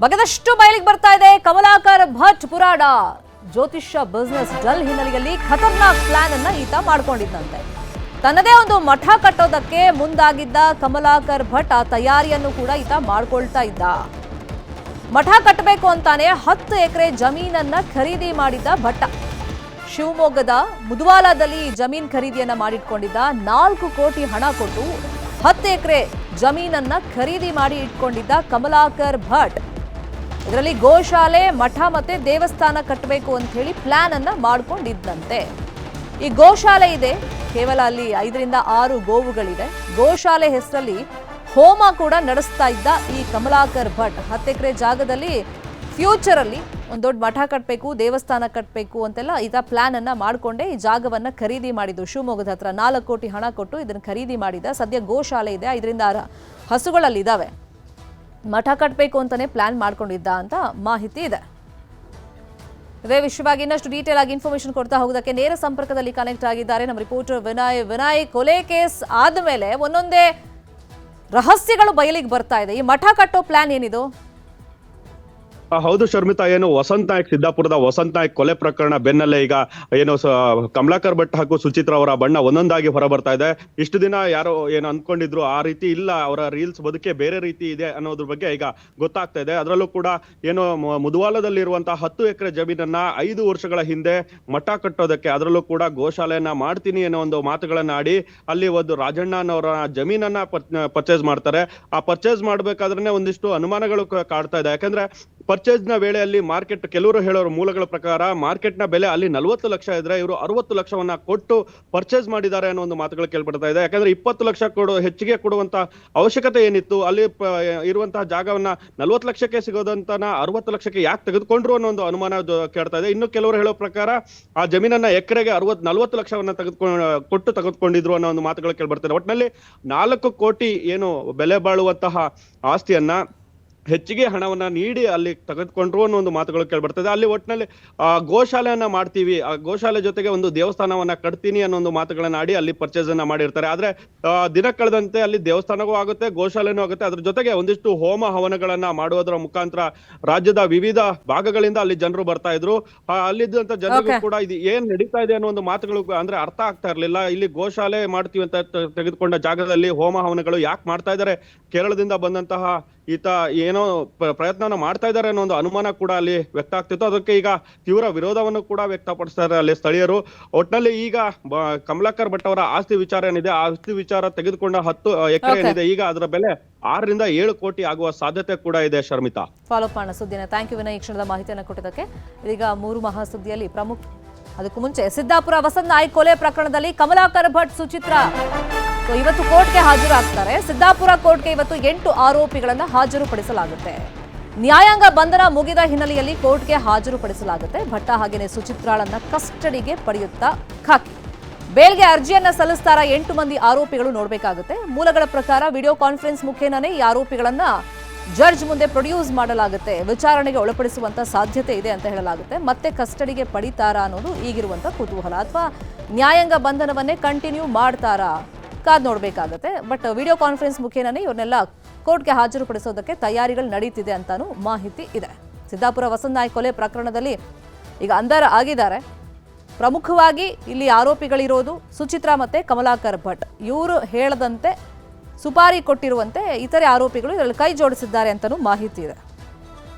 ಬಗೆದಷ್ಟು ಬಯಲಿಗೆ ಬರ್ತಾ ಇದೆ ಕಮಲಾಕರ್ ಭಟ್ ಪುರಾಣ. ಜ್ಯೋತಿಷ್ಯ ಬಿಸ್ನೆಸ್ ಡಲ್ ಹಿನ್ನೆಲೆಯಲ್ಲಿ ಖತರ್ನಾಕ್ ಪ್ಲಾನ್ ಅನ್ನ ಈತ ಮಾಡ್ಕೊಂಡಿದ್ದಂತೆ. ತನ್ನದೇ ಒಂದು ಮಠ ಕಟ್ಟೋದಕ್ಕೆ ಮುಂದಾಗಿದ್ದ ಕಮಲಾಕರ್ ಭಟ್ ಆ ತಯಾರಿಯನ್ನು ಕೂಡ ಈತ ಮಾಡ್ಕೊಳ್ತಾ ಇದ್ದ. ಮಠ ಕಟ್ಟಬೇಕು ಅಂತಾನೆ 10 ಎಕರೆ ಜಮೀನನ್ನ ಖರೀದಿ ಮಾಡಿದ್ದ ಭಟ್ಟ. ಶಿವಮೊಗ್ಗದ ಮುದವಾಲದಲ್ಲಿ ಜಮೀನ್ ಖರೀದಿಯನ್ನ ಮಾಡಿಟ್ಕೊಂಡಿದ್ದ. 4 ಕೋಟಿ ಹಣ ಕೊಟ್ಟು 10 ಎಕರೆ ಜಮೀನನ್ನ ಖರೀದಿ ಮಾಡಿ ಇಟ್ಕೊಂಡಿದ್ದ ಕಮಲಾಕರ್ ಭಟ್. ಇದರಲ್ಲಿ ಗೋಶಾಲೆ, ಮಠ ಮತ್ತೆ ದೇವಸ್ಥಾನ ಕಟ್ಟಬೇಕು ಅಂತ ಹೇಳಿ ಪ್ಲಾನ್ ಅನ್ನ ಮಾಡ್ಕೊಂಡಿದ್ದಂತೆ. ಈ ಗೋಶಾಲೆ ಇದೆ, ಕೇವಲ ಅಲ್ಲಿ 5 ರಿಂದ 6 ಗೋವುಗಳಿದೆ. ಗೋಶಾಲೆ ಹೆಸರಲ್ಲಿ ಹೋಮ ಕೂಡ ನಡೆಸ್ತಾ ಇದ್ದ ಈ ಕಮಲಾಕರ್ ಭಟ್. 10 ಎಕರೆ ಜಾಗದಲ್ಲಿ ಫ್ಯೂಚರ್ ಅಲ್ಲಿ ಒಂದು ದೊಡ್ಡ ಮಠ ಕಟ್ಟಬೇಕು, ದೇವಸ್ಥಾನ ಕಟ್ಟಬೇಕು ಅಂತೆಲ್ಲ ಈತ ಪ್ಲಾನ್ ಅನ್ನ ಮಾಡಿಕೊಂಡೆ ಈ ಜಾಗವನ್ನ ಖರೀದಿ ಮಾಡಿದ್ದು. ಶಿವಮೊಗ್ಗದ ಹತ್ರ 4 ಕೋಟಿ ಹಣ ಕೊಟ್ಟು ಇದನ್ನು ಖರೀದಿ ಮಾಡಿದ. ಸದ್ಯ ಗೋಶಾಲೆ ಇದೆ, 5 ರಿಂದ 6 ಹಸುಗಳಲ್ಲಿ ಇದಾವೆ. ಮಠ ಕಟ್ಟಬೇಕು ಅಂತಾನೆ ಪ್ಲಾನ್ ಮಾಡ್ಕೊಂಡಿದ್ದ ಅಂತ ಮಾಹಿತಿ ಇದೆ. ಇದೇ ವಿಷಯವಾಗಿ ಇನ್ನಷ್ಟು ಡೀಟೇಲ್ ಆಗಿ ಇನ್ಫಾರ್ಮೇಶನ್ ಕೊಡ್ತಾ ಹೋಗೋದಕ್ಕೆ ನೇರ ಸಂಪರ್ಕದಲ್ಲಿ ಕನೆಕ್ಟ್ ಆಗಿದ್ದಾರೆ ನಮ್ಮ ರಿಪೋರ್ಟರ್ ವಿನಯ್. ಕೊಲೆ ಕೇಸ್ ಆದ್ಮೇಲೆ ಒಂದೊಂದೇ ರಹಸ್ಯಗಳು ಬಯಲಿಗೆ ಬರ್ತಾ ಇದೆ. ಈ ಮಠ ಕಟ್ಟೋ ಪ್ಲಾನ್ ಏನಿದು? ಹೌದು ಶರ್ಮಿತಾ, ಏನು ವಸಂತ್ ನಾಯ್ಕ್, ಸಿದ್ದಾಪುರದ ವಸಂತ್ ನಾಯ್ಕ್ ಕೊಲೆ ಪ್ರಕರಣ ಬೆನ್ನಲ್ಲೇ ಈಗ ಏನು ಕಮಲಾಕರ್ ಭಟ್ ಹಾಗೂ ಸುಚಿತ್ರ ಅವರ ಬಣ್ಣ ಒಂದೊಂದಾಗಿ ಹೊರ ಬರ್ತಾ ಇದೆ. ಇಷ್ಟು ದಿನ ಯಾರೋ ಏನು ಅನ್ಕೊಂಡಿದ್ರು ಆ ರೀತಿ ಇಲ್ಲ, ಅವರ ರೀಲ್ಸ್ ಬದುಕೆ ಬೇರೆ ರೀತಿ ಇದೆ ಅನ್ನೋದ್ರ ಬಗ್ಗೆ ಈಗ ಗೊತ್ತಾಗ್ತಾ ಇದೆ. ಅದರಲ್ಲೂ ಕೂಡ ಏನು ಮುದವಾಲದಲ್ಲಿರುವಂತಹ 10 ಎಕರೆ ಜಮೀನನ್ನ 5 ವರ್ಷಗಳ ಹಿಂದೆ ಮಠ ಕಟ್ಟೋದಕ್ಕೆ, ಅದರಲ್ಲೂ ಕೂಡ ಗೋಶಾಲೆಯನ್ನ ಮಾಡ್ತೀನಿ ಅನ್ನೋ ಒಂದು ಮಾತುಗಳನ್ನ ಆಡಿ ಅಲ್ಲಿ ಒಂದು ರಾಜಣ್ಣ ಅನ್ನೋರ ಜಮೀನನ್ನ ಪರ್ಚೇಸ್ ಮಾಡ್ತಾರೆ. ಆ ಪರ್ಚೇಸ್ ಮಾಡ್ಬೇಕಾದ್ರೆ ಒಂದಿಷ್ಟು ಅನುಮಾನಗಳು ಕಾಡ್ತಾ ಇದೆ. ಯಾಕಂದ್ರೆ ಪರ್ಚೇಸ್ ನ ವೇಳೆಯಲ್ಲಿ ಮಾರ್ಕೆಟ್, ಕೆಲವರು ಹೇಳೋರು ಮೂಲಗಳ ಪ್ರಕಾರ ಮಾರ್ಕೆಟ್ ನ ಬೆಲೆ ಅಲ್ಲಿ 40 ಲಕ್ಷ ಇದ್ರೆ ಇವರು 60 ಲಕ್ಷವನ್ನ ಕೊಟ್ಟು ಪರ್ಚೇಸ್ ಮಾಡಿದ್ದಾರೆ ಅನ್ನೋ ಒಂದು ಮಾತುಗಳು ಕೇಳ್ಬರ್ತಾ ಇದೆ. ಯಾಕಂದ್ರೆ 20 ಲಕ್ಷ ಹೆಚ್ಚಿಗೆ ಕೊಡುವಂತ ಅವಶ್ಯಕತೆ ಏನಿತ್ತು? ಅಲ್ಲಿ ಇರುವಂತಹ ಜಾಗವನ್ನ 40 ಲಕ್ಷಕ್ಕೆ ಸಿಗೋದಂತ 60 ಲಕ್ಷಕ್ಕೆ ಯಾಕೆ ತೆಗೆದುಕೊಂಡ್ರು ಅನ್ನೋ ಒಂದು ಅನುಮಾನ ಕೇಳ್ತಾ ಇದೆ. ಇನ್ನು ಕೆಲವರು ಹೇಳೋ ಪ್ರಕಾರ ಆ ಜಮೀನನ್ನ ಎಕರೆಗೆ 40 ಲಕ್ಷವನ್ನ ಕೊಟ್ಟು ತೆಗೆದುಕೊಂಡಿದ್ರು ಅನ್ನೋ ಒಂದು ಮಾತುಗಳು ಕೇಳ್ಬರ್ತಾರೆ. ಒಟ್ಟಿನಲ್ಲಿ 4 ಕೋಟಿ ಏನು ಬೆಲೆ ಬಾಳುವಂತಹ ಆಸ್ತಿಯನ್ನ ಹೆಚ್ಚಿಗೆ ಹಣವನ್ನ ನೀಡಿ ಅಲ್ಲಿ ತೆಗೆದುಕೊಂಡ್ರು ಅನ್ನೋ ಒಂದು ಮಾತುಗಳು ಕೇಳ್ಬರ್ತದೆ. ಅಲ್ಲಿ ಒಟ್ಟಿನಲ್ಲಿ ಗೋಶಾಲೆಯನ್ನ ಮಾಡ್ತೀವಿ, ಆ ಗೋಶಾಲೆ ಜೊತೆಗೆ ಒಂದು ದೇವಸ್ಥಾನವನ್ನ ಕಟ್ತೀನಿ ಅನ್ನೋ ಒಂದು ಮಾತುಗಳನ್ನ ಆಡಿ ಅಲ್ಲಿ ಪರ್ಚೇಸ್ ಅನ್ನ ಮಾಡಿರ್ತಾರೆ. ಆದ್ರೆ ದಿನ ಕಳೆದಂತೆ ಅಲ್ಲಿ ದೇವಸ್ಥಾನವೂ ಆಗುತ್ತೆ, ಗೋಶಾಲೆನೂ ಆಗುತ್ತೆ. ಅದ್ರ ಜೊತೆಗೆ ಒಂದಿಷ್ಟು ಹೋಮ ಹವನಗಳನ್ನ ಮಾಡುವುದರ ಮುಖಾಂತರ ರಾಜ್ಯದ ವಿವಿಧ ಭಾಗಗಳಿಂದ ಅಲ್ಲಿ ಜನರು ಬರ್ತಾ ಇದ್ರು. ಅಲ್ಲಿದ್ದಂತ ಜನರಿಗೂ ಕೂಡ ಇದು ಏನ್ ನಡೀತಾ ಇದೆ ಅನ್ನೋ ಒಂದು ಮಾತುಗಳು ಅಂದ್ರೆ ಅರ್ಥ ಆಗ್ತಾ ಇರ್ಲಿಲ್ಲ. ಇಲ್ಲಿ ಗೋಶಾಲೆ ಮಾಡ್ತೀವಿ ಅಂತ ತೆಗೆದುಕೊಂಡ ಜಾಗದಲ್ಲಿ ಹೋಮ ಹವನಗಳು ಯಾಕೆ ಮಾಡ್ತಾ ಇದ್ದಾರೆ? ಕೇರಳದಿಂದ ಬಂದಂತಹ ಈತ ಏನೋ ಪ್ರಯತ್ನವನ್ನ ಮಾಡ್ತಾ ಇದ್ದಾರೆ ಅನ್ನೋ ಒಂದು ಅನುಮಾನ ಕೂಡ ಅಲ್ಲಿ ವ್ಯಕ್ತ ಆಗ್ತಿತ್ತು. ಅದಕ್ಕೆ ಈಗ ತೀವ್ರ ವಿರೋಧವನ್ನು ಕೂಡ ವ್ಯಕ್ತಪಡಿಸ್ತಾರೆ ಅಲ್ಲಿ ಸ್ಥಳೀಯರು. ಒಟ್ಟಿನಲ್ಲಿ ಈಗ ಕಮಲಾಕರ್ ಭಟ್ ಅವರ ಆಸ್ತಿ ವಿಚಾರ ಏನಿದೆ, ಆ ಆಸ್ತಿ ವಿಚಾರ ತೆಗೆದುಕೊಂಡ 10 ಎಕರೆ ಏನಿದೆ, ಈಗ ಅದರ ಬೆಲೆ 6 ರಿಂದ 7 ಕೋಟಿ ಆಗುವ ಸಾಧ್ಯತೆ ಕೂಡ ಇದೆ. ಶರ್ಮಿತಾ, ಫಾಲೋ ಮಾಡೋಣ ಸುದ್ದಿನ. ಥ್ಯಾಂಕ್ ಯು ವಿನಯ್, ಈ ಕ್ಷಣದ ಮಾಹಿತಿಯನ್ನು ಕೊಟ್ಟಿದ್ದಕ್ಕೆ. ಇದೀಗ 3 ಮಹಾಸುದ್ದಿಯಲ್ಲಿ ಪ್ರಮುಖ, ಅದಕ್ಕೂ ಮುಂಚೆ ಸಿದ್ದಾಪುರ ವಸಂತ್ ನಾಯ್ಕ್ ಕೊಲೆ ಪ್ರಕರಣದಲ್ಲಿ ಕಮಲಾಕರ್ ಭಟ್, ಸುಚಿತ್ರ ಇವತ್ತು ಕೋರ್ಟ್ಗೆ ಹಾಜರಾಗ್ತಾರೆ. ಸಿದ್ದಾಪುರ ಕೋರ್ಟ್ಗೆ ಇವತ್ತು 8 ಆರೋಪಿಗಳನ್ನ ಹಾಜರುಪಡಿಸಲಾಗುತ್ತೆ. ನ್ಯಾಯಾಂಗ ಬಂಧನ ಮುಗಿದ ಹಿನ್ನೆಲೆಯಲ್ಲಿ ಕೋರ್ಟ್ಗೆ ಹಾಜರುಪಡಿಸಲಾಗುತ್ತೆ. ಭಟ್ಟ ಹಾಗೇನೆ ಸುಚಿತ್ರಾಳನ್ನ ಕಸ್ಟಡಿಗೆ ಪಡೆಯುತ್ತಾ ಖಾಕಿ ಬೇಲ್ಗೆ ಅರ್ಜಿಯನ್ನ ಸಲ್ಲಿಸ್ತಾರ 8 ಮಂದಿ ಆರೋಪಿಗಳು ನೋಡಬೇಕಾಗುತ್ತೆ. ಮೂಲಗಳ ಪ್ರಕಾರ ವಿಡಿಯೋ ಕಾನ್ಫರೆನ್ಸ್ ಮುಖೇನನೇ ಈ ಆರೋಪಿಗಳನ್ನ ಜಡ್ಜ್ ಮುಂದೆ ಪ್ರೊಡ್ಯೂಸ್ ಮಾಡಲಾಗುತ್ತೆ, ವಿಚಾರಣೆಗೆ ಒಳಪಡಿಸುವಂತ ಸಾಧ್ಯತೆ ಇದೆ ಅಂತ ಹೇಳಲಾಗುತ್ತೆ. ಮತ್ತೆ ಕಸ್ಟಡಿಗೆ ಪಡಿತಾರಾ ಅನ್ನೋದು ಈಗಿರುವಂತ ಕುತೂಹಲ, ಅಥವಾ ನ್ಯಾಯಾಂಗ ಬಂಧನವನ್ನೇ ಕಂಟಿನ್ಯೂ ಮಾಡ್ತಾರಾ ಕಾದ್ ನೋಡ್ಬೇಕಾಗತ್ತೆ. ಬಟ್ ವಿಡಿಯೋ ಕಾನ್ಫರೆನ್ಸ್ ಮುಖೇನನೇ ಇವ್ರನ್ನೆಲ್ಲ ಕೋರ್ಟ್ಗೆ ಹಾಜರುಪಡಿಸೋದಕ್ಕೆ ತಯಾರಿಗಳು ನಡೀತಿದೆ ಅಂತಾನೂ ಮಾಹಿತಿ ಇದೆ. ಸಿದ್ದಾಪುರ ವಸಂತ್ ನಾಯ್ಕ್ ಕೊಲೆ ಪ್ರಕರಣದಲ್ಲಿ ಈಗ ಅಂಧರ ಆಗಿದ್ದಾರೆ. ಪ್ರಮುಖವಾಗಿ ಇಲ್ಲಿ ಆರೋಪಿಗಳಿರೋದು ಸುಚಿತ್ರಾ ಮತ್ತೆ ಕಮಲಾಕರ್ ಭಟ್. ಇವರು ಹೇಳದಂತೆ ಸುಪಾರಿ ಕೊಟ್ಟಿರುವಂತೆ ಇತರೆ ಆರೋಪಿಗಳು ಇದರಲ್ಲಿ ಕೈ ಜೋಡಿಸಿದ್ದಾರೆ ಅಂತಲೂ ಮಾಹಿತಿ ಇದೆ.